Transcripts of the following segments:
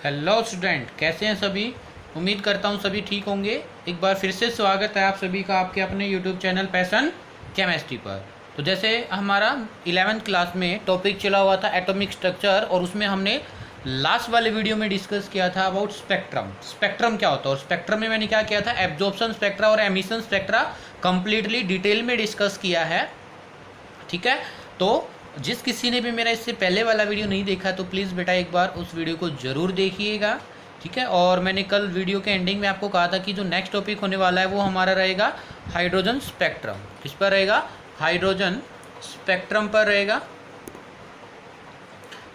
Hello student, कैसे हैं सभी। उम्मीद करता हूं सभी ठीक होंगे। एक बार फिर से स्वागत है आप सभी का आपके अपने यूट्यूब चैनल पैशन केमिस्ट्री पर। तो जैसे हमारा 11th क्लास में टॉपिक चला हुआ था एटॉमिक स्ट्रक्चर, और उसमें हमने लास्ट वाले वीडियो में डिस्कस किया था अबाउट स्पेक्ट्रम। स्पेक्ट्रम क्या होता है, और स्पेक्ट्रम में मैंने क्या किया था, एब्जॉर्प्शन स्पेक्ट्रा और एमिशन स्पेक्ट्रा कंप्लीटली डिटेल में डिस्कस किया है। ठीक है, तो जिस किसी ने भी मेरा इससे पहले वाला वीडियो नहीं देखा तो प्लीज़ बेटा एक बार उस वीडियो को ज़रूर देखिएगा। ठीक है, और मैंने कल वीडियो के एंडिंग में आपको कहा था कि जो नेक्स्ट टॉपिक होने वाला है वो हमारा रहेगा हाइड्रोजन स्पेक्ट्रम। किस पर रहेगा, हाइड्रोजन स्पेक्ट्रम पर रहेगा।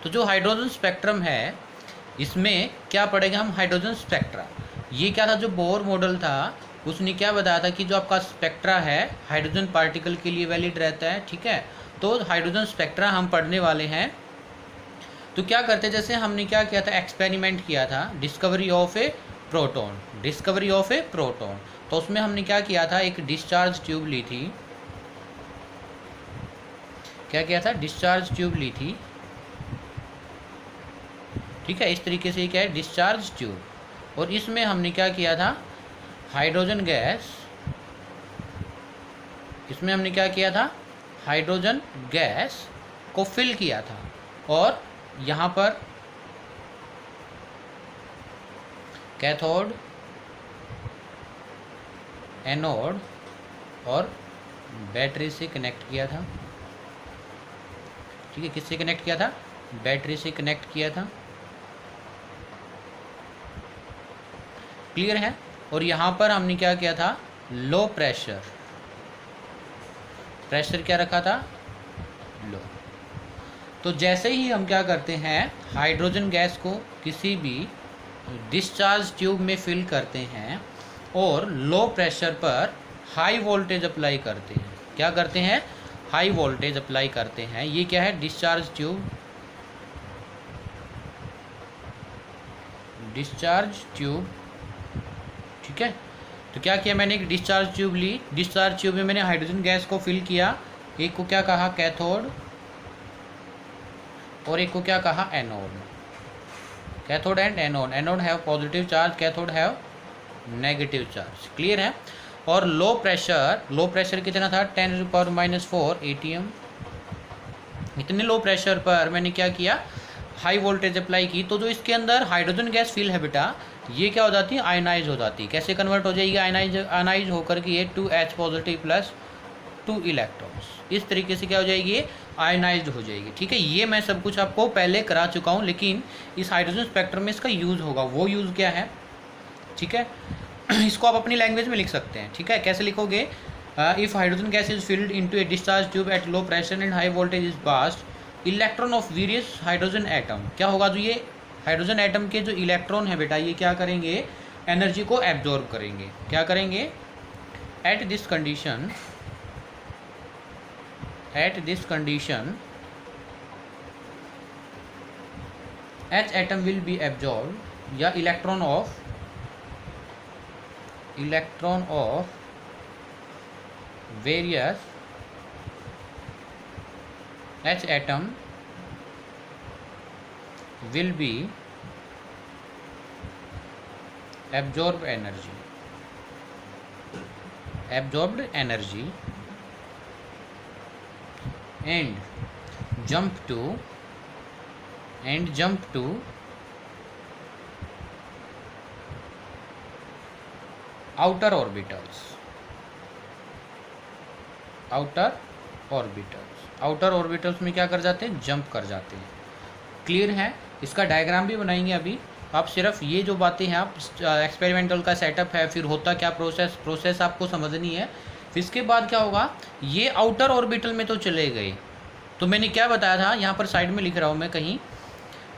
तो जो हाइड्रोजन स्पेक्ट्रम है इसमें क्या पढ़ेगा हम, हाइड्रोजन स्पेक्ट्रा। ये क्या था, जो बोर मॉडल था उसने क्या बताया था कि जो आपका स्पेक्ट्रा है हाइड्रोजन पार्टिकल के लिए वैलिड रहता है। ठीक है, तो हाइड्रोजन स्पेक्ट्रा हम पढ़ने वाले हैं। तो क्या करते, जैसे हमने क्या किया था, एक्सपेरिमेंट किया था discovery of A proton, discovery of A proton. तो उसमें हमने क्या किया था, एक डिस्चार्ज ट्यूब ली थी। क्या किया था, डिस्चार्ज ट्यूब ली थी। ठीक है, इस तरीके से क्या है, डिस्चार्ज ट्यूब। और इसमें हमने क्या किया था, हाइड्रोजन गैस, इसमें हमने क्या किया था, हाइड्रोजन गैस को फिल किया था। और यहाँ पर कैथोड, एनोड और बैटरी से कनेक्ट किया था। ठीक है, किससे कनेक्ट किया था, बैटरी से कनेक्ट किया था। क्लियर है। और यहाँ पर हमने क्या किया था, लो प्रेशर, प्रेशर क्या रखा था, लो। तो जैसे ही हम क्या करते हैं, हाइड्रोजन गैस को किसी भी डिस्चार्ज ट्यूब में फिल करते हैं और लो प्रेशर पर हाई वोल्टेज अप्लाई करते हैं। क्या करते हैं, हाई वोल्टेज अप्लाई करते हैं। ये क्या है, डिस्चार्ज ट्यूब, डिस्चार्ज ट्यूब। ठीक है, तो क्या किया मैंने, एक डिस्चार्ज ट्यूब ली, डिस्चार्ज ट्यूब में मैंने हाइड्रोजन गैस को फिल किया। एक को क्या कहा, कैथोड, और एक को क्या कहा, anode. Cathode and anode, anode have positive charge, cathode have negative charge. Clear है। और लो प्रेशर, लो प्रेशर कितना था, 10⁻⁻⁴ ATM। इतने लो प्रेशर पर मैंने क्या किया, हाई वोल्टेज अप्लाई की। तो जो इसके अंदर हाइड्रोजन गैस फिल है बेटा, ये क्या हो जाती है, आयनाइज हो जाती है। कैसे कन्वर्ट हो जाएगी, आयनाइज होकर के ये 2H पॉजिटिव प्लस 2 इलेक्ट्रॉन्स, इस तरीके से क्या हो जाएगी, आयनाइज्ड हो जाएगी। ठीक है, ये मैं सब कुछ आपको पहले करा चुका हूँ, लेकिन इस हाइड्रोजन स्पेक्ट्रम में इसका यूज़ होगा। वो यूज़ क्या है, ठीक है, इसको आप अपनी लैंग्वेज में लिख सकते हैं। ठीक है, कैसे लिखोगे, if hydrogen gas is filled into A discharge tube at low pressure and high voltage is passed, electron of various hydrogen atom, क्या होगा, जो ये हाइड्रोजन एटम के जो इलेक्ट्रॉन है बेटा, ये क्या करेंगे, एनर्जी को एब्जॉर्ब करेंगे। क्या करेंगे, at this condition, at this condition H atom will be absorb, या electron of various H atom will be absorbed energy and jump to outer orbitals, outer orbitals में क्या कर जाते हैं, जंप कर जाते हैं। क्लियर है, इसका डायग्राम भी बनाएंगे अभी। आप सिर्फ ये जो बातें हैं, आप एक्सपेरिमेंटल का सेटअप है, फिर होता क्या प्रोसेस आपको समझनी है। फिर इसके बाद क्या होगा, ये आउटर ऑर्बिटल में तो चले गए। तो मैंने क्या बताया था, यहाँ पर साइड में लिख रहा हूँ मैं कहीं,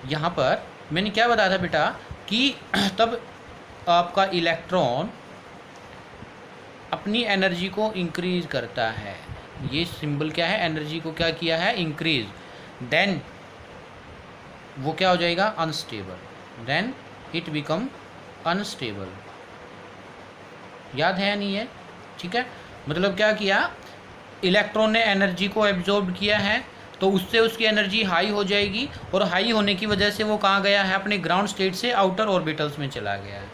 यहाँ पर मैंने क्या बताया था बेटा, कि तब आपका इलेक्ट्रॉन अपनी एनर्जी को इंक्रीज करता है। ये सिंबल क्या है, एनर्जी को क्या किया है, इंक्रीज। देन वो क्या हो जाएगा, unstable, then it become unstable. याद है या नहीं है, ठीक है। मतलब क्या किया, इलेक्ट्रॉन ने एनर्जी को एब्जॉर्ब किया है, तो उससे उसकी एनर्जी हाई हो जाएगी, और हाई होने की वजह से वो कहाँ गया है, अपने ग्राउंड स्टेट से आउटर ऑर्बिटल्स में चला गया है।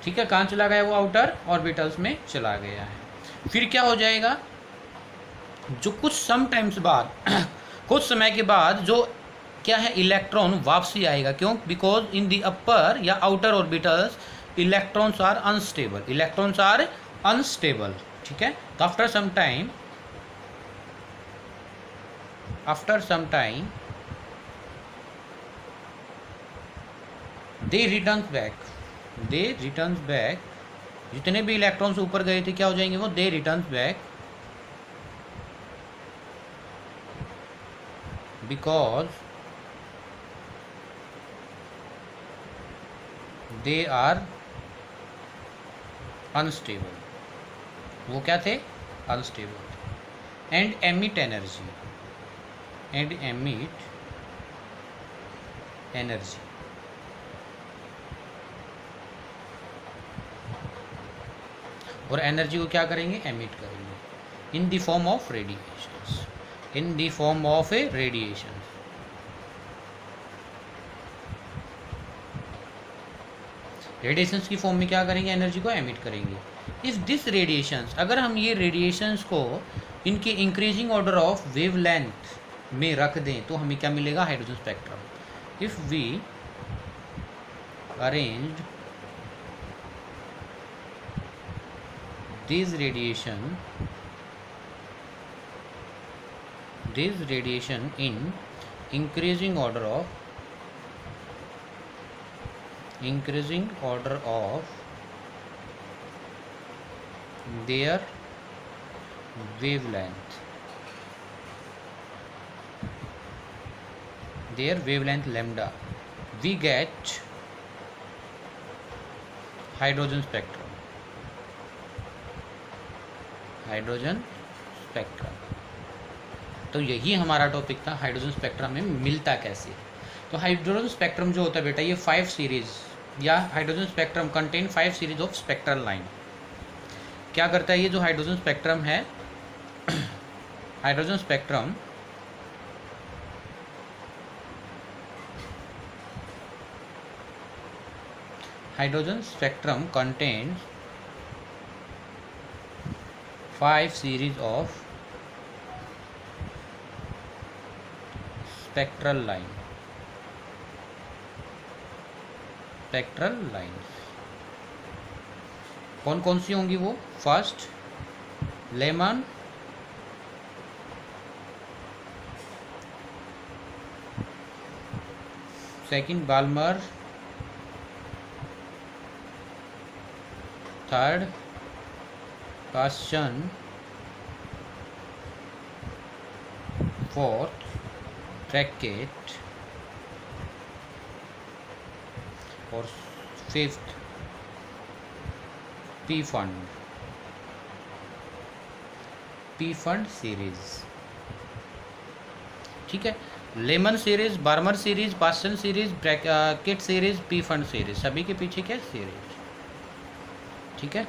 ठीक है, कहाँ चला गया वो, आउटर ऑर्बिटल्स में चला गया है। फिर क्या हो जाएगा, जो कुछ सम टाइम्स बाद कुछ समय के बाद जो क्या है, इलेक्ट्रॉन वापसी आएगा। क्यों, बिकॉज इन द अपर या outer orbitals electrons are unstable, electrons are unstable. ठीक है, तो after some time they returns back, जितने भी इलेक्ट्रॉन्स ऊपर गए थे क्या हो जाएंगे वो, they returns back because they are unstable, वो क्या थे, अनस्टेबल, एंड एमिट एनर्जी, और एनर्जी को क्या करेंगे, एमिट करेंगे in the form of radiations, in the form of a radiation. Radiations की फॉर्म में क्या करेंगे, एनर्जी को एमिट करेंगे। इफ दिस रेडिएशंस, अगर हम ये रेडिएशंस को इनके इंक्रीजिंग ऑर्डर ऑफ वेवलेंथ में रख दें तो हमें क्या मिलेगा, hydrogen spectrum. If we arranged this radiation in increasing order of their wavelength lambda, we get hydrogen spectrum, तो यही हमारा टॉपिक था, हाइड्रोजन स्पेक्ट्रम में मिलता कैसे। तो हाइड्रोजन स्पेक्ट्रम जो होता है बेटा, ये 5 सीरीज, या hydrogen spectrum contain 5 series of spectral line. क्या करता है ये जो हाइड्रोजन स्पेक्ट्रम है, hydrogen spectrum contains 5 series of spectral lines। कौन कौन सी होंगी वो, first Lyman, second Balmer, third Gaussian, fourth Beckett, और फिफ्थ पी फंड सीरीज। ठीक है, Lyman series, Balmer series, Paschen series, Brackett series, Pfund series, सभी के पीछे क्या सीरीज। ठीक है,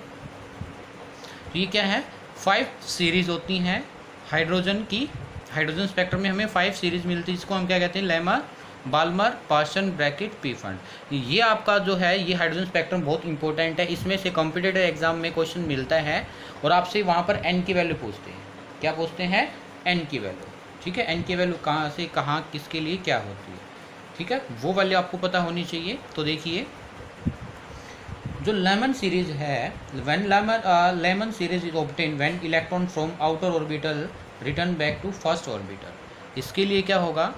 तो ये क्या है, 5 सीरीज होती हैं हाइड्रोजन की। हाइड्रोजन स्पेक्ट्रम में हमें 5 सीरीज मिलती है, इसको हम क्या कहते हैं, Lyman, Balmer, Paschen, Brackett, Pfund. ये आपका जो है ये हाइड्रोजन स्पेक्ट्रम बहुत इंपॉर्टेंट है, इसमें से कॉम्पिटिटिव एग्जाम में क्वेश्चन मिलता है, और आपसे वहाँ पर एन की वैल्यू पूछते हैं। क्या पूछते हैं, एन की वैल्यू। ठीक है, एन की वैल्यू कहाँ से कहाँ किसके लिए क्या होती है। ठीक है, वो वैल्यू आपको पता होनी चाहिए। तो देखिए जो लेमन सीरीज है, Lyman series is obtain when electron from outer orbital return back to first orbital. इसके लिए क्या होगा,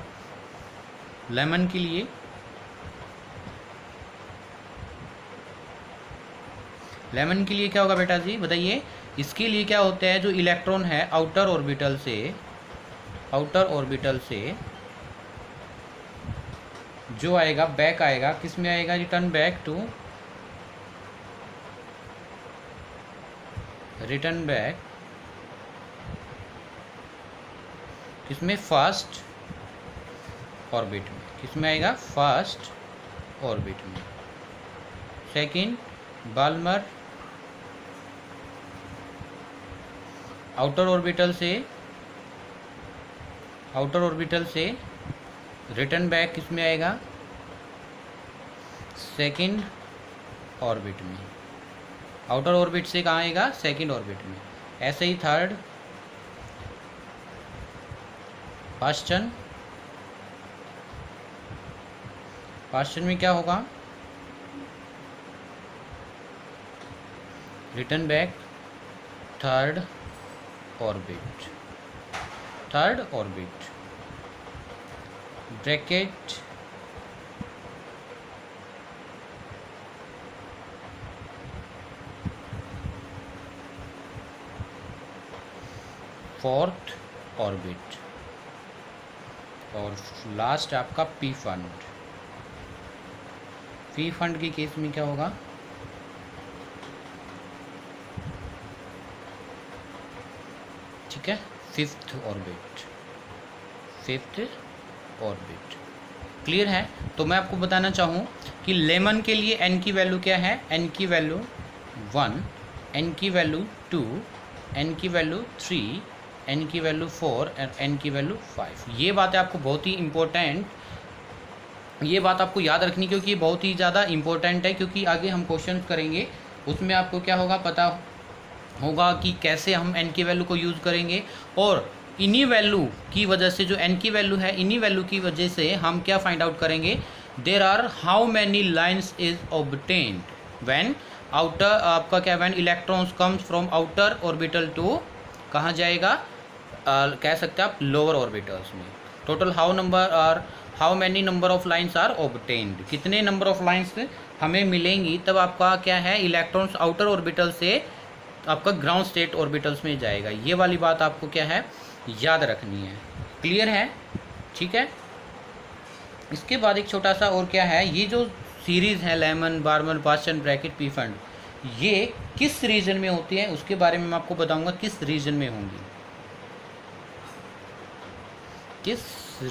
लेमन के लिए क्या होगा बेटा जी, बताइए। इसके लिए क्या होता है, जो इलेक्ट्रॉन है आउटर ऑर्बिटल से जो आएगा, बैक आएगा, किस में आएगा, रिटर्न बैक किसमें, फर्स्ट ऑर्बिट में। किसमें आएगा, फर्स्ट ऑर्बिट में। सेकंड बाल्मर, आउटर ऑर्बिटल से आउटर ऑर्बिटल से रिटर्न बैक किस में आएगा, सेकंड ऑर्बिट में। आउटर ऑर्बिट से कहाँ आएगा, सेकंड ऑर्बिट में। ऐसे ही थर्ड, क्वेश्चन में क्या होगा, return back third orbit, bracket fourth orbit, और लास्ट आपका पी फंड। पी फंड के केस में क्या होगा, ठीक है, फिफ्थ ऑर्बिट। क्लियर है। तो मैं आपको बताना चाहूँ कि लेमन के लिए एन की वैल्यू क्या है, एन की वैल्यू 1, एन की वैल्यू 2, एन की वैल्यू 3, एन की वैल्यू 4 और एन की वैल्यू 5। ये बात है आपको बहुत ही इम्पोर्टेंट, ये बात आपको याद रखनी, क्योंकि ये बहुत ही ज़्यादा इम्पोर्टेंट है, क्योंकि आगे हम क्वेश्चन करेंगे उसमें आपको क्या होगा, पता होगा कि कैसे हम एन की वैल्यू को यूज़ करेंगे। और इन्हीं वैल्यू की वजह से, जो एन की वैल्यू है, इन्हीं वैल्यू की वजह से हम क्या फाइंड आउट करेंगे, there are how many lines is obtained when outer, आपका क्या, when electrons comes from outer orbital to कहाँ जाएगा, कह सकते हैं आप लोअर ऑर्बिटल्स में। Total how many number of lines are obtained, कितने नंबर ऑफ लाइन्स हमें मिलेंगी, तब आपका क्या है, इलेक्ट्रॉन्स आउटर ऑर्बिटल से आपका ग्राउंड स्टेट ऑर्बिटल्स में जाएगा। ये वाली बात आपको क्या है, याद रखनी है। क्लियर है, ठीक है। इसके बाद एक छोटा सा और क्या है, ये जो सीरीज़ है lemon, Barmer, बास्टन, bracket, Pfund, ये किस रीजन में होती है उसके बारे में मैं आपको बताऊंगा, किस रीजन में होंगी, किस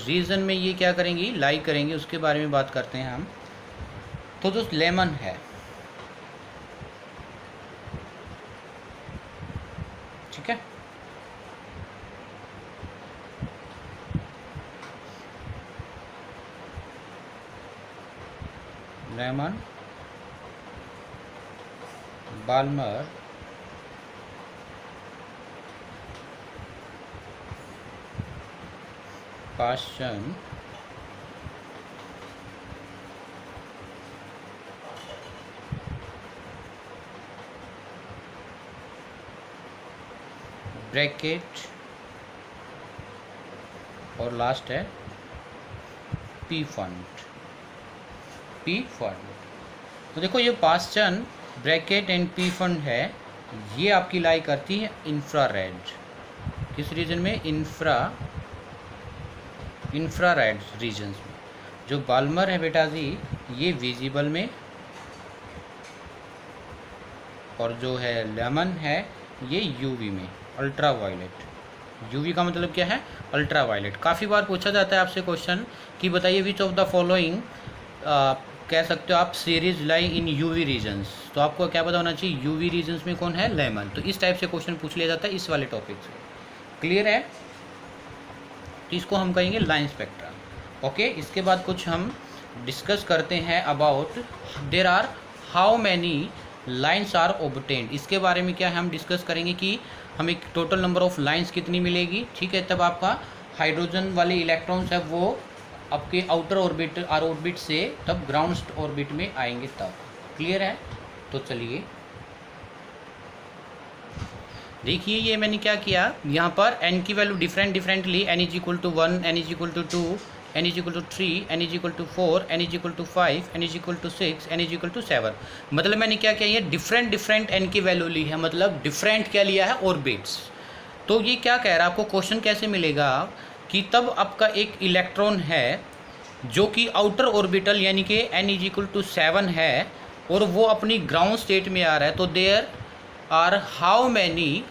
रीजन में ये क्या करेंगी, लाई करेंगे, उसके बारे में बात करते हैं हम। तो जो लेमन है, ठीक है, लेमन, बाल्मर, पास्चन, ब्रैकेट, और लास्ट है पी फंड। तो देखो ये Paschen, bracket and P fund है, ये आपकी लाई करती है इंफ्रारेड। किस रीजन में, इंफ्रारेड रीजन्स में। जो बाल्मर है बेटा जी, ये विजिबल में, और जो है लेमन है ये यूवी में, अल्ट्रा वायलेट। यूवी का मतलब क्या है, अल्ट्रा वायलेट। काफ़ी बार पूछा जाता है आपसे क्वेश्चन कि बताइए विच ऑफ द फॉलोइंग, कह सकते हो आप, सीरीज लाई इन यूवी रीजन्स। तो आपको क्या पता होना चाहिए, यूवी रीजन्स में कौन है, लेमन। तो इस टाइप से क्वेश्चन पूछ लिया जाता है इस वाले टॉपिक से। क्लियर है। तो इसको हम कहेंगे लाइन स्पेक्ट्रा। ओके, इसके बाद कुछ हम डिस्कस करते हैं about there are how many lines are obtained. इसके बारे में क्या है, हम डिस्कस करेंगे कि हमें टोटल नंबर ऑफ लाइन्स कितनी मिलेगी, ठीक है। तब आपका हाइड्रोजन वाले इलेक्ट्रॉन्स है वो आपके आउटर ऑर्बिट से तब ग्राउंड ऑर्बिट में आएंगे तब। क्लियर है। तो चलिए देखिए, ये मैंने क्या किया, यहाँ पर n की value differently, n is equal to 1, n is equal to 2, n is equal to 3, n is equal to 4, n is equal to 5, n is equal to 6, n is equal to 7। मतलब मैंने क्या किया, ये different n की value ली है, मतलब different क्या लिया है, ऑर्बिट्स। तो ये क्या कह रहा है, आपको क्वेश्चन कैसे मिलेगा कि तब आपका एक इलेक्ट्रॉन है जो कि आउटर ऑर्बिटल यानी कि n इज इक्वल टू 7 है और वो अपनी ग्राउंड स्टेट में आ रहा है, तो there are how many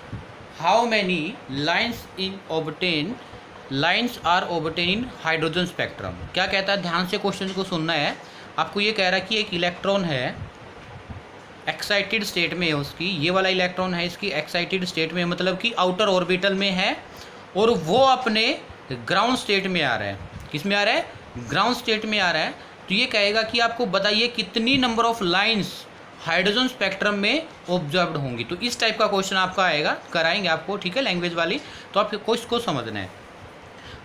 lines are obtain in hydrogen spectrum. क्या कहता है, ध्यान से क्वेश्चन को सुनना है। आपको ये कह रहा है कि एक इलेक्ट्रॉन है एक्साइटेड स्टेट में है, उसकी ये वाला इलेक्ट्रॉन है इसकी एक्साइटेड स्टेट में, मतलब कि आउटर ऑर्बिटल में है और वो अपने ग्राउंड स्टेट में आ रहा है। किस में आ रहा है? ग्राउंड स्टेट में आ रहा है। तो ये कहेगा कि आपको बताइए कितनी number of lines hydrogen spectrum में ऑब्जर्व्ड होंगी। तो इस टाइप का क्वेश्चन आपका आएगा, कराएंगे आपको, ठीक है, लैंग्वेज वाली। तो आपको इसको समझना है।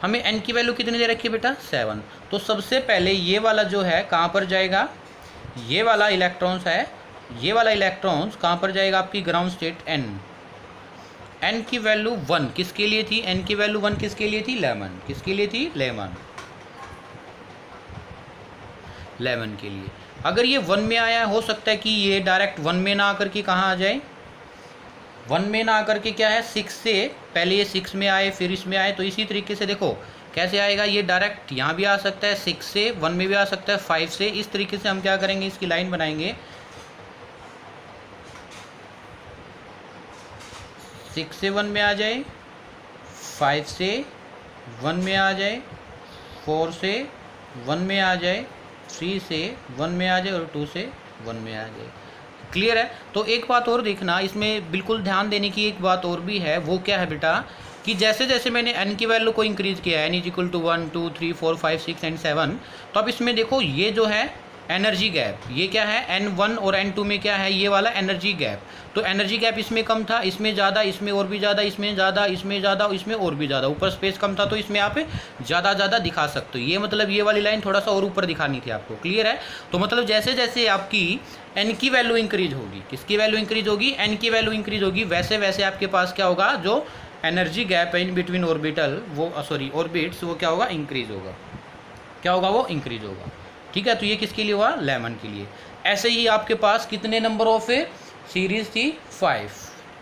हमें n की वैल्यू कितनी दे रखी है बेटा? 7। तो सबसे पहले ये वाला जो है कहाँ पर जाएगा? ये वाला इलेक्ट्रॉन्स है, ये वाला इलेक्ट्रॉन्स कहाँ पर जाएगा? आपकी ग्राउंड स्टेट n की वैल्यू 1 किसके लिए थी? n की वैल्यू 1 किसके लिए थी? लेमन। किसके लिए थी? लेमन के लिए। अगर ये 1 में आया, हो सकता है कि ये डायरेक्ट 1 में ना आकर के कहाँ आ जाए? 1 में ना आकर के क्या है, 6 से पहले ये 6 में आए, फिर इसमें आए। तो इसी तरीके से देखो कैसे आएगा, ये डायरेक्ट यहाँ भी आ सकता है, 6 से 1 में भी आ सकता है, 5 से। इस तरीके से हम क्या करेंगे, इसकी लाइन बनाएंगे। 6 से 1 में आ जाए, 5 से 1 में आ जाए, 4 से 1 में आ जाए, 3 से 1 में आ जाए और 2 से 1 में आ जाए। क्लियर है? तो एक बात और देखना, इसमें बिल्कुल ध्यान देने की एक बात और भी है। वो क्या है बेटा, कि जैसे जैसे मैंने n की वैल्यू को इंक्रीज़ किया है, n इक्वल टू 1 2 3 4 5 6 एंड 7, तो अब इसमें देखो ये जो है एनर्जी गैप, ये क्या है, n1 और n2 में क्या है, ये वाला एनर्जी गैप। तो एनर्जी गैप इसमें कम था, इसमें ज़्यादा, इसमें और भी ज़्यादा, इसमें ज़्यादा, इसमें ज़्यादा, इसमें और भी ज़्यादा। ऊपर स्पेस कम था तो इसमें आप ज़्यादा दिखा सकते हो। ये मतलब ये वाली लाइन थोड़ा सा और ऊपर दिखानी थी आपको। क्लियर है? तो मतलब जैसे जैसे आपकी n की वैल्यू इंक्रीज होगी, किसकी वैल्यू इंक्रीज होगी? n की वैल्यू इंक्रीज होगी, वैसे वैसे आपके पास क्या होगा, जो एनर्जी गैप है इन बिटवीन ऑर्बिटल, वो सॉरी ऑर्बिट्स, वो क्या होगा, इंक्रीज होगा। क्या होगा? वो इंक्रीज होगा। ठीक है? तो ये किसके लिए हुआ? लेमन के लिए। ऐसे ही आपके पास कितने नंबर ऑफ सीरीज थी? 5।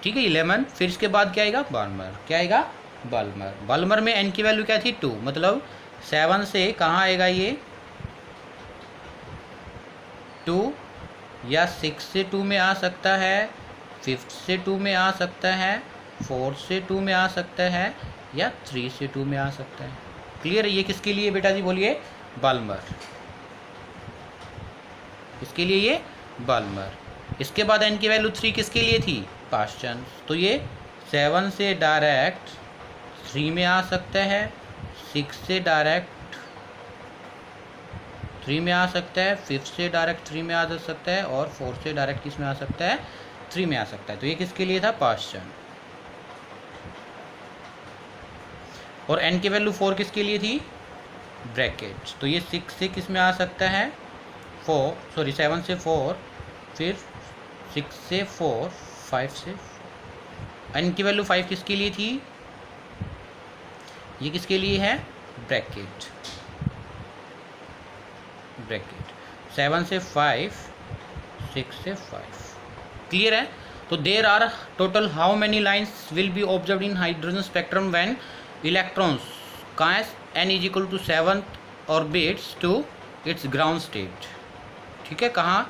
ठीक है, 11। फिर इसके बाद क्या आएगा? बाल्मर। क्या आएगा? बाल्मर। बाल्मर में n की वैल्यू क्या थी? 2। मतलब 7 से कहाँ आएगा ये? 2 या 6 से 2 में आ सकता है, 5 से 2 में आ सकता है, 4 से 2 में आ सकता है, या 3 से 2 में आ सकता है। क्लियर है? ये किसके लिए बेटा जी? बोलिए। बाल्मर। इसके लिए ये बाल्मर। इसके बाद n की वैल्यू 3 किसके लिए थी? पास्चन। तो ये 7 से डायरेक्ट 3 में आ सकता है, 6 से डायरेक्ट 3 में आ सकता है, 5 से डायरेक्ट 3 में आ सकता है, और 4 से डायरेक्ट किस में आ सकता है? 3 में आ सकता है। तो ये किसके लिए था? पास्चन। और n की वैल्यू 4 किसके लिए थी? ब्रैकेट। तो ये 6 से किस में आ सकता है? 7 से 4, फिर 6 से 4, 5 से। n की वैल्यू 5 किसके लिए थी? ये किसके लिए है? ब्रैकेट। 7 से 5, 6 से 5। क्लियर है? तो there are total how many lines will be observe in hydrogen spectrum when electrons कहाँ n is equal to 7 orbits to its ground state. ठीक है? कहाँ?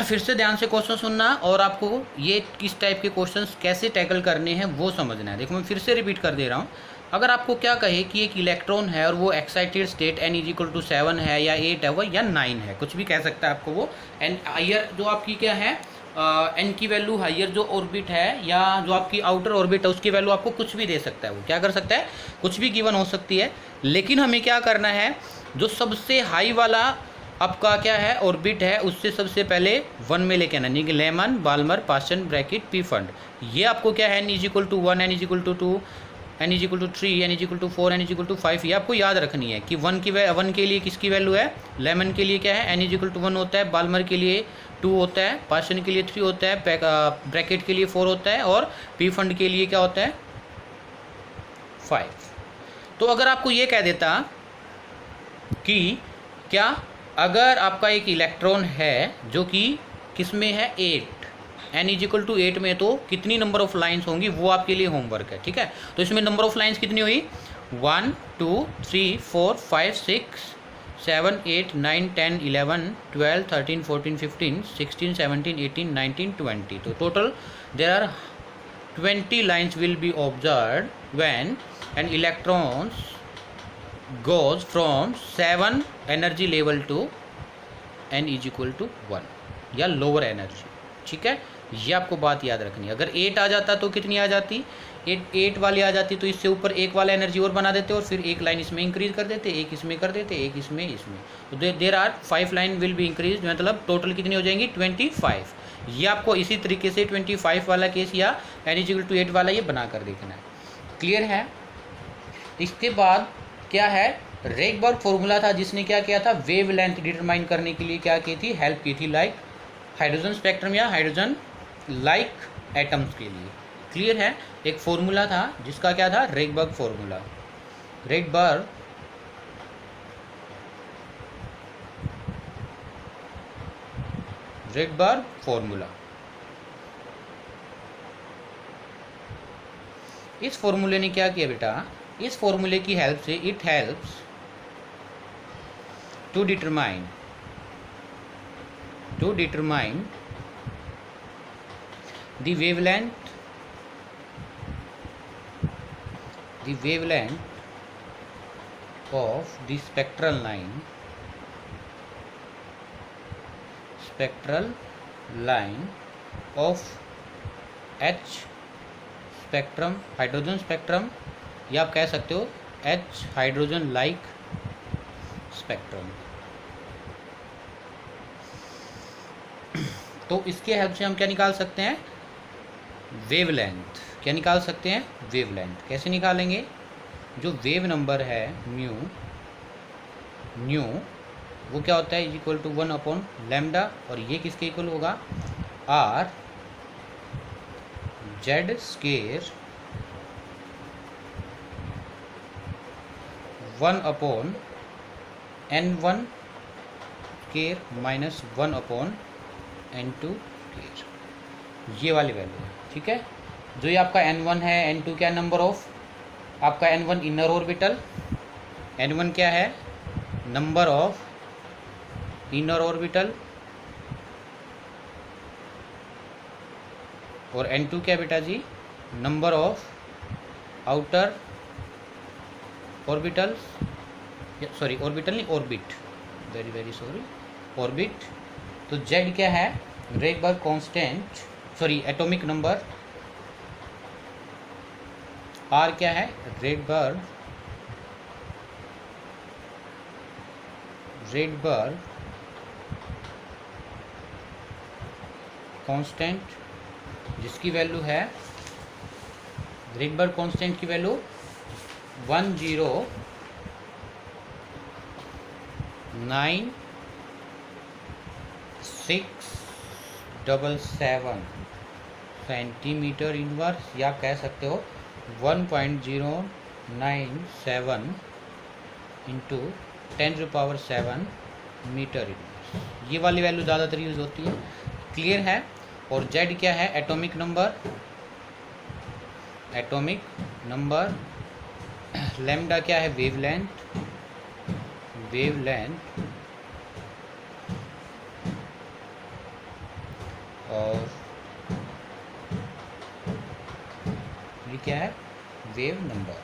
फिर से ध्यान से क्वेश्चन सुनना, और आपको ये किस टाइप के क्वेश्चंस कैसे टैकल करने हैं वो समझना है। देखो मैं फिर से रिपीट कर दे रहा हूँ। अगर आपको क्या कहे कि एक इलेक्ट्रॉन है और वो excited state n is equal to 7 है, या 8 है, वो या 9 है, कुछ भी कह सकता है आपको वो। एन हायर जो आपकी क्या है, n की वैल्यू हायर जो ऑर्बिट है, या जो आपकी आउटर ऑर्बिट है, उसकी वैल्यू आपको कुछ भी दे सकता है। वो क्या कर सकता है? कुछ भी गिवन हो सकती है। लेकिन हमें क्या करना है, जो सबसे हाई वाला आपका क्या है ऑर्बिट है, उससे सबसे पहले 1 में लेके आना, यानी कि Lyman, Balmer, Paschen, Brackett, Pfund. ये आपको क्या है, n is equal to 1, n is equal to 2, n is equal to 3, n is equal to 4, n is equal to 5। ये आपको याद रखनी है कि 1 के लिए किसकी वैल्यू है? लेमन के लिए क्या है? n इज इक्वल टू 1 होता है, बाल्मर के लिए 2 होता है, पास्चन के लिए 3 होता है, ब्रैकेट के लिए 4 होता है, और पी फंड के लिए क्या होता है? 5। तो अगर आपको ये कह देता कि क्या, अगर आपका एक इलेक्ट्रॉन है जो कि किस में है? 8, n इज इक्वल टू 8 में, तो कितनी नंबर ऑफ लाइन्स होंगी, वो आपके लिए होमवर्क है। ठीक है? तो इसमें नंबर ऑफ लाइन्स कितनी हुई? 1 2 3 4 5 6 7 8 9 10 11 12 13 14 15 16 17 18 19 20। तो total there are 20 lines will be observed when an electrons goes from 7 energy level to n is equal to 1, या लोअर एनर्जी। ठीक है? ये आपको बात याद रखनी है। अगर 8 आ जाता तो कितनी आ जाती, 8 वाली आ जाती, तो इससे ऊपर एक वाला एनर्जी और बना देते और फिर एक लाइन इसमें इंक्रीज कर देते, एक इसमें कर देते, एक इसमें तो there are 5 line will be increase, मतलब टोटल कितनी हो जाएंगी 25। ये आपको इसी तरीके से 25 वाला केस या n=8 वाला ये बना कर देखना है। क्लियर है। इसके बाद क्या है, रेगबर्ग फॉर्मूला था जिसने क्या किया था, वेव लेंथ डिटरमाइन करने के लिए क्या की थी, हेल्प की थी, लाइक हाइड्रोजन स्पेक्ट्रम या हाइड्रोजन लाइक एटम्स के लिए। क्लियर है। एक फॉर्मूला था जिसका क्या था, रेगबर्ग फॉर्मूला, रेगबर्ग फॉर्मूला। इस फॉर्मूले ने क्या किया बेटा, इस फॉर्मूले की हेल्प से it helps to determine the wavelength of the spectral line of H spectrum, hydrogen spectrum, या आप कह सकते हो H हाइड्रोजन लाइक स्पेक्ट्रम। तो इसके हेल्प से हम क्या निकाल सकते हैं, वेवलेंथ। क्या निकाल सकते हैं, वेवलेंथ। कैसे निकालेंगे, जो वेव नंबर है न्यू वो क्या होता है, इक्वल टू 1/λ, और ये किसके इक्वल होगा, R Z square 1/n1 square minus 1/n2 square, ये वाली वैल्यू है। ठीक है। जो ये आपका n1 है, n2 क्या नंबर ऑफ आपका n1 इनर ऑर्बिटल, n1 क्या है, नंबर ऑफ इनर ऑर्बिटल, और n2 क्या बेटा जी, number of outer orbital, sorry orbital नहीं, ऑर्बिट, वेरी सॉरी, ऑर्बिट। तो z क्या है, Rydberg constant, sorry atomic number, r क्या है, रेगबर्ग कांस्टेंट, जिसकी वैल्यू है, रेगबर्ग कांस्टेंट की वैल्यू 109,677 सेंटीमीटर इनवर्स, या आप कह सकते हो 1.097 इंटू 10⁷ मीटर इनवर्स। ये वाली वैल्यू ज़्यादातर यूज़ होती है। क्लियर है। और z क्या है, एटॉमिक नंबर, लैम्डा क्या है, वेवलेंथ, और ये क्या है, वेव नंबर,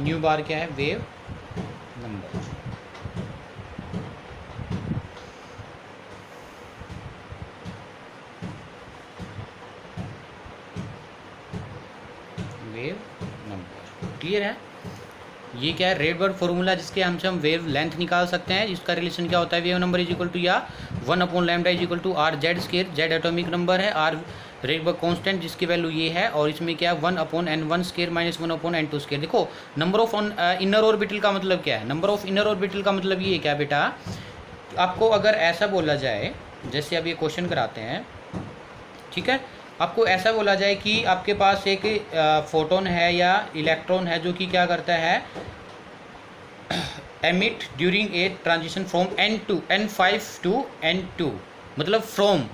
न्यू बार क्या है, वेव नंबर। क्लियर है। ये क्या है, रेडबर्ग फॉर्मूला, जिसके हमसे हम वेव लेंथ निकाल सकते हैं। इसका रिलेशन क्या होता है, wave number is equal to या 1/λ is equal to R Z square, Z atomic number है, आर रेडबर्ग कांस्टेंट जिसकी वैल्यू ये है, और इसमें क्या है 1/n1 square minus 1/n2 square. देखो नंबर ऑफ इनर ऑर्बिटल का मतलब क्या है, नंबर ऑफ इनर ऑर्बिटल का मतलब ये है क्या बेटा, आपको अगर ऐसा बोला जाए, जैसे अब ये क्वेश्चन कराते हैं, ठीक है, आपको ऐसा बोला जाए कि आपके पास एक फोटोन है या इलेक्ट्रॉन है जो कि क्या करता है, emit during a transition from n5 to n2, मतलब फ्रॉम,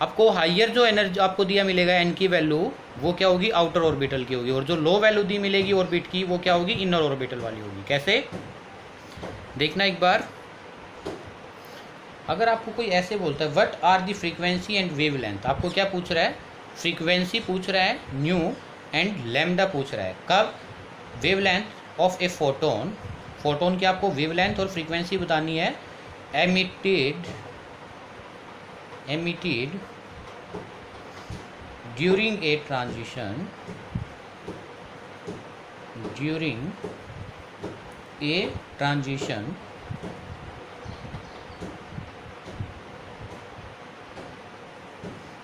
आपको हाइयर जो एनर्जी आपको दिया मिलेगा n की वैल्यू, वो क्या होगी, आउटर ऑर्बिटल की होगी, और जो लो वैल्यू दी मिलेगी ऑर्बिट की, वो क्या होगी, इनर ऑर्बिटल वाली होगी। कैसे देखना एक बार, अगर आपको कोई ऐसे बोलता है what are the frequency and wavelength, आपको क्या पूछ रहा है, फ्रीक्वेंसी पूछ रहा है न्यू एंड लैम्डा पूछ रहा है, कब, wavelength of a photon, photon की आपको वेवलेंथ और फ्रीक्वेंसी बतानी है, emitted during a transition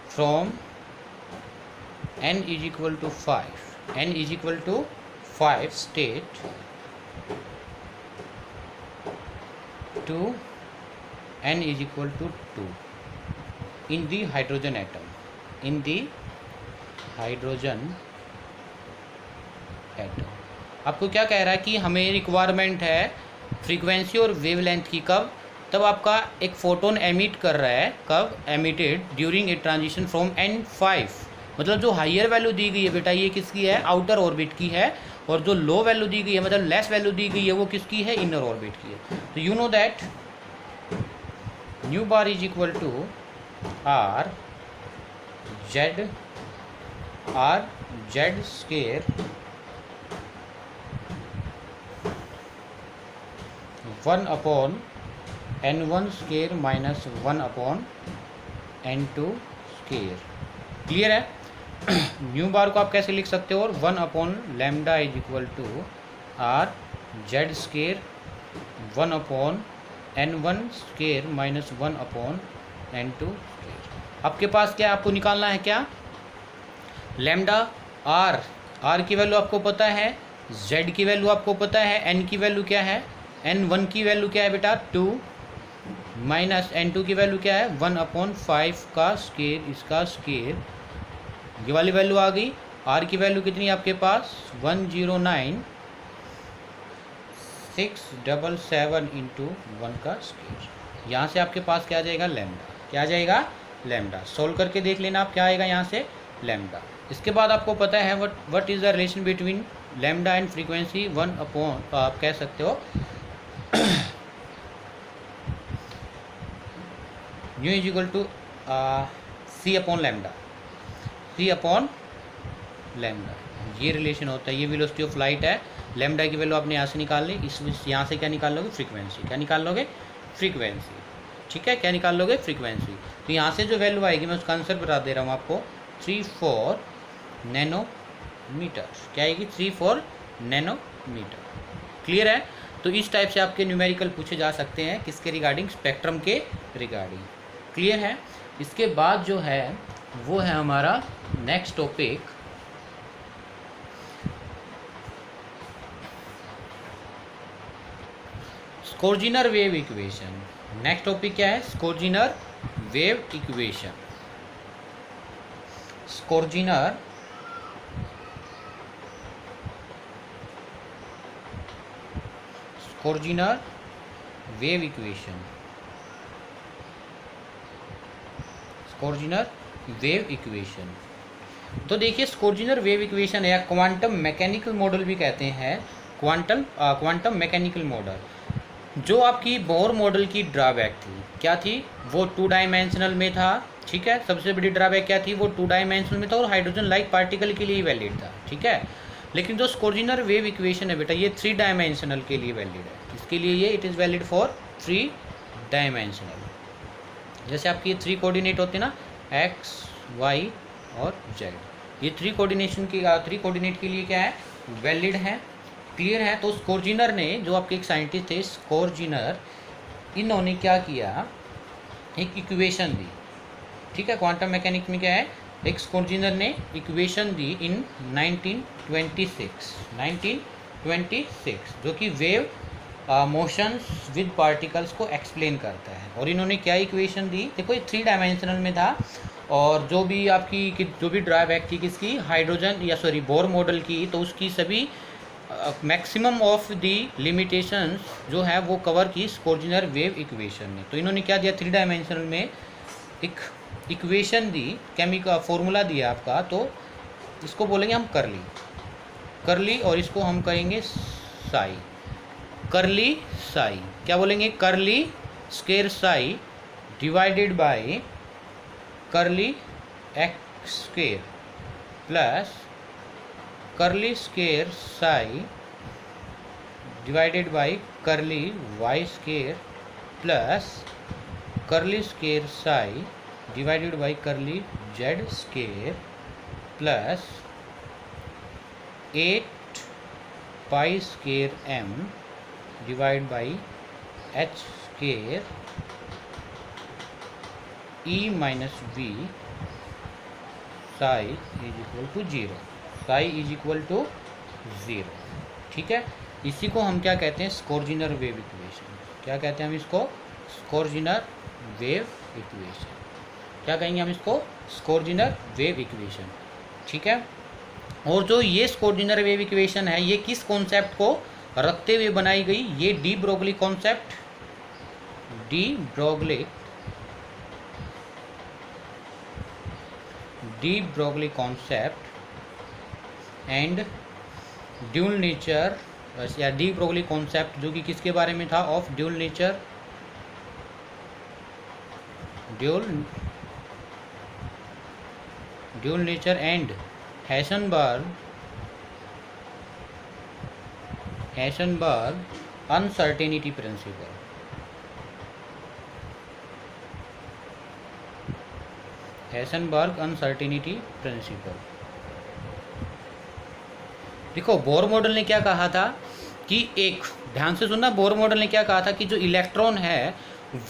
from n is equal to 5 state to n is equal to 2 in the hydrogen atom. आपको क्या कह रहा है कि हमें रिक्वायरमेंट है फ्रीक्वेंसी और वेवलेंथ की, कब? तब आपका एक फोटोन एमिट कर रहा है, कब? Emitted during a transition from n5, मतलब जो हाइयर वैल्यू दी गई है बेटा ये किसकी है? आउटर ऑर्बिट की है, और जो लो वैल्यू दी गई है मतलब लेस वैल्यू दी गई है वो किसकी है? इनर ऑर्बिट की है। तो you know that nu bar is equal to R Z square 1 upon n1 square minus 1 upon n2 square. Clear है? न्यू बार को आप कैसे लिख सकते हो? और 1 upon lambda is equal to R Z square 1 upon n1 square minus 1 upon n2 square. आपके पास क्या आपको निकालना है? क्या? लैम्डा आर की वैल्यू आपको पता है, जेड की वैल्यू आपको पता है, एन की वैल्यू क्या है? n1 की वैल्यू क्या है बेटा? 2 माइनस n2 की वैल्यू क्या है? 1 अपॉन 5 का स्केयर, इसका स्केयर, ये वाली वैल्यू आ गई। आर की वैल्यू कितनी है आपके पास? 109,677 इंटू 1 का स्केयर। यहाँ से आपके पास क्या आ जाएगा? लैम्डा। क्या आ जाएगा? लैम्डा। सोल्व करके देख लेना आप क्या आएगा यहाँ से? लैम्डा। इसके बाद आपको पता है what is the relation between lambda and frequency? 1 upon, आप कह सकते हो nu is equal to C upon lambda, ये रिलेशन होता है। ये वेलोसिटी ऑफ लाइट है, लैम्डा की वैल्यू आपने यहाँ से निकाल ली, इस यहाँ से क्या निकाल लोगे? फ्रीक्वेंसी। क्या निकाल लोगे? फ्रीक्वेंसी। ठीक है, क्या निकाल लोगे? फ्रीक्वेंसी। तो यहाँ से जो वैल्यू आएगी मैं उसका आंसर बता दे रहा हूँ आपको, 34 नैनोमीटर। क्या आएगी? 34 नैनोमीटर। क्लियर है? तो इस टाइप से आपके न्यूमेरिकल पूछे जा सकते हैं, किसके रिगार्डिंग? स्पेक्ट्रम के रिगार्डिंग। क्लियर है? इसके बाद जो है वो है हमारा next topic, Schrodinger wave equation. Next topic क्या है? Schrodinger wave equation. Schrodinger wave equation. Schrodinger wave equation. तो देखिए स्कोर्जिनर वेव इक्वेशन या क्वांटम मैकेनिकल मॉडल भी कहते हैं, क्वांटम मैकेनिकल मॉडल, जो आपकी बोर मॉडल की ड्रॉबैक थी। क्या थी? वो 2 डायमेंशनल में था। ठीक है, सबसे बड़ी ड्रॉबैक क्या थी? वो 2 डायमेंशनल में था और हाइड्रोजन लाइक पार्टिकल के लिए ही वैलिड था। ठीक है, लेकिन जो स्कोर्जिनर वेव इक्वेशन है बेटा ये 3 डायमेंशनल के लिए वैलिड है। इसके लिए ये it is valid for 3 dimensional. जैसे आपकी 3 कोऑर्डिनेट होते हैं ना, एक्स, वाई और जेड, ये 3 कोऑर्डिनेट के लिए क्या है? वैलिड है। क्लियर है? तो स्कोर्जिनर ने, जो आपके एक साइंटिस्ट थे स्कोर्जिनर, इन्होंने क्या किया? एक इक्वेशन दी। ठीक है, क्वांटम मैकेनिक्स में क्या है? एक स्कोर्जिनर ने इक्वेशन दी इन 1926, जो कि वेव मोशंस विद पार्टिकल्स को एक्सप्लेन करता है। और इन्होंने क्या इक्वेशन दी? देखो ये 3 डायमेंशनल में था, और जो भी आपकी जो भी ड्रॉबैक थी किसकी? हाइड्रोजन या बोर मॉडल की, तो उसकी सभी मैक्सिमम ऑफ दी लिमिटेशंस जो है वो कवर की स्कोर्जिनर वेव इक्वेशन ने। तो इन्होंने क्या दिया? 3 डायमेंशनल में एक इक्वेशन दी, केमिकल फॉर्मूला दिया आपका, तो इसको बोलेंगे हम करली, और इसको हम कहेंगे साई, करली साई। क्या बोलेंगे? Curly square psi divided by curly X square plus curly square psi divided by curly Y square plus curly square psi divided by curly Z square plus 8 pi square m divide by h square e minus v psi is equal to 0, psi is equal to 0। ठीक है, इसी को हम क्या कहते हैं, स्कोर्जिनर wave equation. क्या कहते हैं हम इसको, स्कोर्जिनर वेव इक्वेशन। क्या कहेंगे हम इसको, स्कोर्जिनर वेव इक्वेशन। ठीक है, और जो ये स्कोर्जिनर वेव इक्वेशन है ये किस कॉन्सेप्ट को रखते हुए बनाई गई, ये de Broglie concept, de Broglie concept and dual nature, या डी ब्रोगली कॉन्सेप्ट जो कि किसके बारे में था, of dual nature, dual nature and Heisenberg uncertainty principle. Heisenberg uncertainty principle. देखो बोर मॉडल ने क्या कहा था कि एक, ध्यान से सुनना, बोर मॉडल ने क्या कहा था कि जो इलेक्ट्रॉन है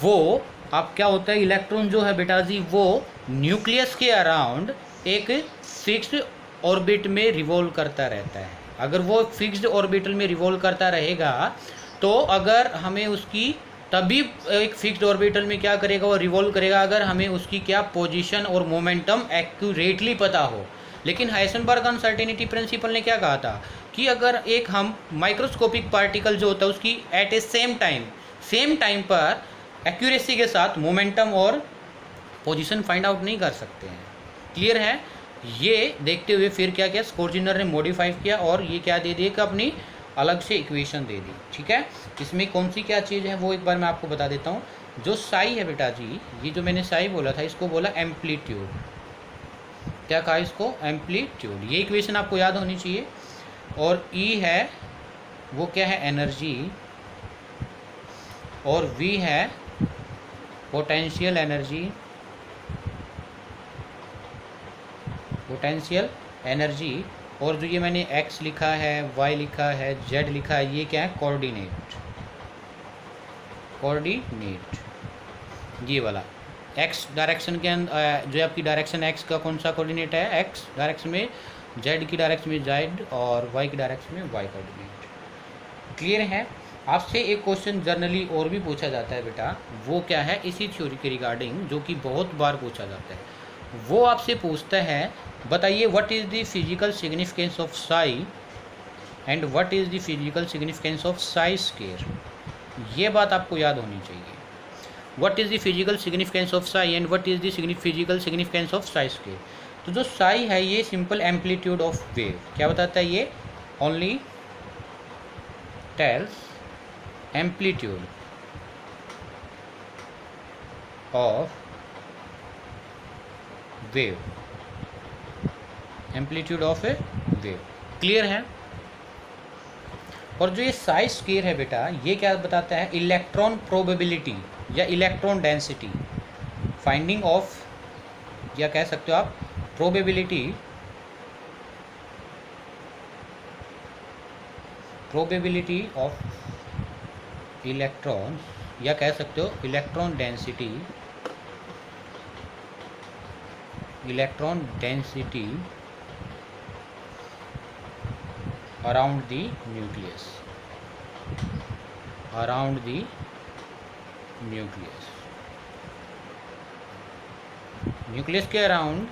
वो अब क्या होता है, इलेक्ट्रॉन जो है बेटा जी वो न्यूक्लियस के अराउंड एक फिक्स्ड ऑर्बिट में रिवॉल्व करता रहता है। अगर वो फिक्स्ड ऑर्बिटल में रिवॉल्व करता रहेगा तो अगर हमें उसकी, तभी एक फिक्स्ड ऑर्बिटल में क्या करेगा, वो रिवॉल्व करेगा अगर हमें उसकी क्या पोजीशन और मोमेंटम एक्यूरेटली पता हो। लेकिन हाइसेनबर्ग अनसर्टेनिटी प्रिंसिपल ने क्या कहा था कि अगर एक हम माइक्रोस्कोपिक पार्टिकल जो होता है उसकी एट ए सेम टाइम पर एक्यूरेसी के साथ मोमेंटम और पोजीशन फाइंड आउट नहीं कर सकते हैं। क्लियर है, ये देखते हुए फिर क्या किया, स्कोर्जिनर ने मॉडिफाई किया और ये क्या दे दिया कि अपनी अलग से इक्वेशन दे दी। ठीक है, इसमें कौन सी क्या चीज़ है वो एक बार मैं आपको बता देता हूँ। जो साई है बेटा जी, ये जो मैंने साई बोला था इसको बोला एम्पलीट्यूड। क्या कहा इसको, एम्पलीट्यूड। ये इक्वेशन आपको याद होनी चाहिए। और ई है वो क्या है, एनर्जी, और वी है पोटेंशियल एनर्जी, और जो ये मैंने x लिखा है, y लिखा है, z लिखा है, ये क्या है, कोऑर्डिनेट। ये वाला x डायरेक्शन के अंदर जो आपकी डायरेक्शन x का कौन सा कोऑर्डिनेट है, x डायरेक्शन में, z की डायरेक्शन में z, और y की डायरेक्शन में y कोऑर्डिनेट। क्लियर है। आपसे एक क्वेश्चन जनरली और भी पूछा जाता है बेटा, वो क्या है, इसी थ्योरी के रिगार्डिंग, जो कि बहुत बार पूछा जाता है। वो आपसे पूछता है, बताइए what is the physical significance of Sai and what is the physical significance of Sai square. ये बात आपको याद होनी चाहिए। What is the physical significance of Sai and what is the physical significance of Sai square. तो जो साई है ये सिंपल एम्पलीट्यूड ऑफ वेव, क्या बताता है ये, only tells amplitude of wave, amplitude of a wave. Clear है। और जो ये साई स्क्वायर है बेटा, ये क्या बताता है, इलेक्ट्रॉन प्रोबेबिलिटी या इलेक्ट्रॉन डेंसिटी, फाइंडिंग ऑफ, या कह सकते हो आप प्रोबेबिलिटी ऑफ इलेक्ट्रॉन, या कह सकते हो electron density around the nucleus, nucleus के अराउंड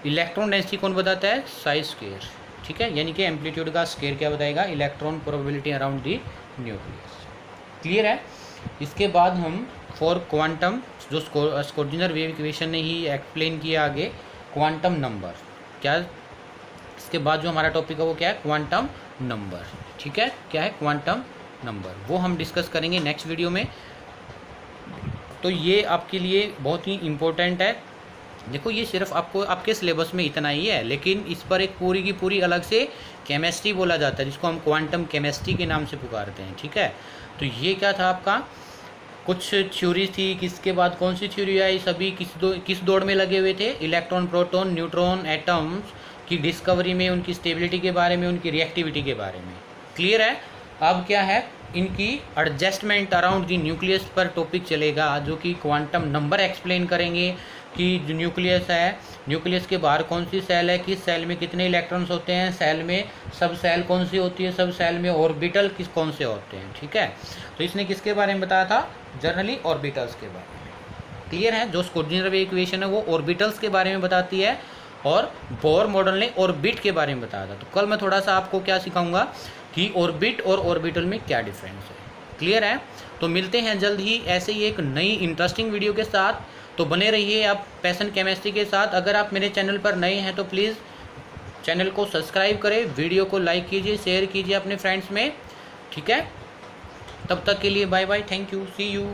इलेक्ट्रॉन डेंसिटी कौन बताता है, साई स्क्वायर। ठीक है, यानी कि एम्पलीट्यूड का स्क्वायर क्या बताएगा, electron probability around the nucleus. Clear है। इसके बाद हम फॉर क्वांटम, जो स्कोर्जिनर वेव इक्वेशन ने ही एक्सप्लेन किया आगे, क्वांटम नंबर। क्या, इसके बाद जो हमारा टॉपिक है वो क्या है, क्वांटम नंबर। ठीक है, क्या है, क्वांटम नंबर, वो हम डिस्कस करेंगे नेक्स्ट वीडियो में। तो ये आपके लिए बहुत ही इम्पोर्टेंट है। देखो ये सिर्फ आपको आपके सिलेबस में इतना ही है, लेकिन इस पर एक पूरी की पूरी अलग से केमिस्ट्री बोला जाता है, जिसको हम क्वांटम केमिस्ट्री के नाम से पुकारते हैं। ठीक है, तो ये क्या था आपका, कुछ थ्योरी थी, किसके बाद कौन सी थ्योरी आई, सभी किस दौड़ में लगे हुए थे, इलेक्ट्रॉन, प्रोटॉन, न्यूट्रॉन, एटम्स, की डिस्कवरी में, उनकी स्टेबिलिटी के बारे में, उनकी रिएक्टिविटी के बारे में। क्लियर है। अब क्या है, इनकी एडजस्टमेंट अराउंड दी न्यूक्लियस पर टॉपिक चलेगा, जो कि क्वांटम नंबर एक्सप्लेन करेंगे कि जो न्यूक्लियस है, न्यूक्लियस के बाहर कौन सी सेल है, किस सेल में कितने इलेक्ट्रॉन्स होते हैं, सेल में सब सेल कौन सी होती है, सब सेल में ऑर्बिटल किस कौन से होते हैं। ठीक है, तो इसने किसके बारे में बताया था, जनरली ऑर्बिटल्स के बारे में। क्लियर है। जो स्क्रोडिंगर वेव इक्वेशन है वो ऑर्बिटल्स के बारे में बताती है, और बोर मॉडल ने ऑर्बिट के बारे में बताया था। तो कल मैं थोड़ा सा आपको क्या सिखाऊंगा कि ऑर्बिट और ऑर्बिटल में क्या डिफरेंस है। क्लियर है। तो मिलते हैं जल्द ही ऐसे ही एक नई इंटरेस्टिंग वीडियो के साथ। तो बने रहिए आप पैशन केमिस्ट्री के साथ। अगर आप मेरे चैनल पर नए हैं तो प्लीज़ चैनल को सब्सक्राइब करें, वीडियो को लाइक कीजिए, शेयर कीजिए अपने फ्रेंड्स में। ठीक है, तब तक के लिए bye bye, thank you, see you.